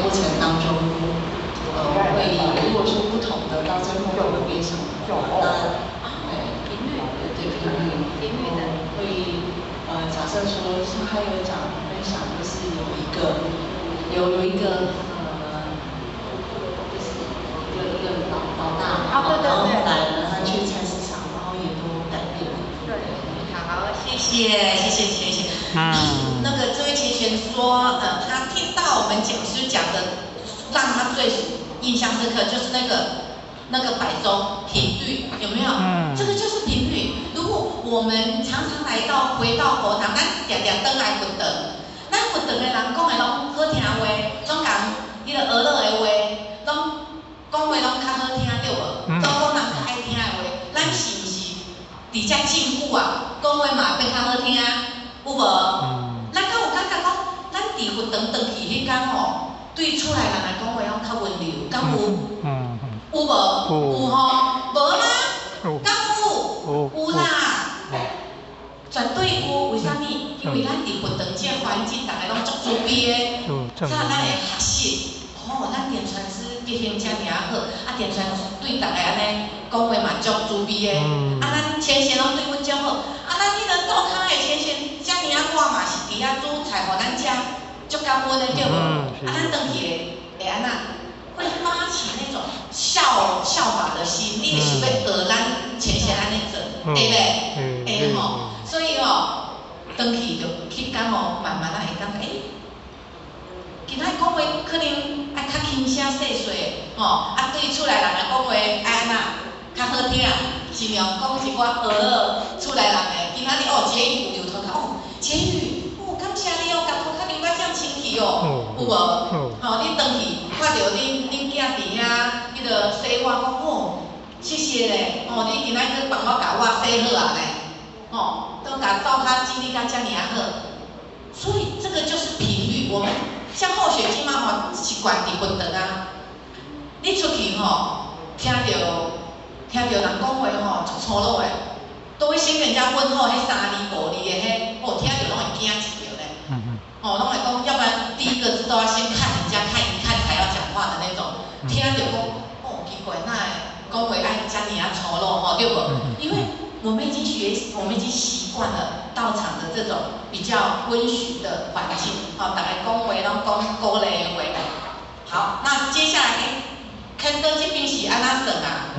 过程当中，会如果说不同的，到最后会变什么？频率，对频率的会假设说，像他有讲分享，就是有一个就是一个老大，然后后来呢，他去菜市场，然后也都改变了。对，好，谢谢。那个这位钱璇说，他听到我们讲师讲的，让他最印象深刻就是那个摆钟频率有没有？这个就是频率。如果我们常常回到佛堂，咱常常回来佛堂，咱佛堂的人讲的拢好听话，拢讲迄个娱乐的话，拢讲话拢较好听对无？做讲人较爱听的话，咱是毋是伫遮进步啊？讲话嘛变较好听，有无？咱敢有感觉讲，咱伫佛堂转去迄天吼，对厝内人来讲话拢较温柔，敢有？有无？有吼？无吗？敢有啦，绝对有。为啥物？因为咱伫佛堂这环境，大家拢足慈悲的，咱会学习。咱电传师结行遮尔好，电传对大家安尼讲话嘛足慈悲的。咱前线拢对阮足好，咱迄个倒骹的前线遮尔我嘛是伫遐煮菜，互咱食，足感恩的对无？咱转去会安那？会发起那种效法的心，你是要学咱前线安尼做，对不？会吼，所以转去就去感冒，慢慢会感觉，今仔讲话可能爱较轻声细碎，对厝内人来讲话爱安那较好听，尽量讲一寡学厝内人的。今仔日结语有流头壳，结语，感谢你甲头壳流甲这清气有无？你转去看到恁囝伫遐，迄个洗碗讲谢谢咧，你今仔去帮我甲我洗好啊咧，都甲灶骹整理甲遮尔好，所以这个就是频率。我们像后学即嘛习惯伫佛堂啊，你出去听到人讲话足粗鲁的，都会先跟人家问候，迄3字5字的听到拢会惊一跳咧。拢会讲，要不然第一个字都要先看人家看一看才要讲话的那种。听到讲，奇怪，那讲话爱遮尔粗鲁对不？因为我们已经习惯了道场的这种比较温煦的环境，大家讲话拢讲鼓励的话。好，那接下来看到这边是安怎算啊？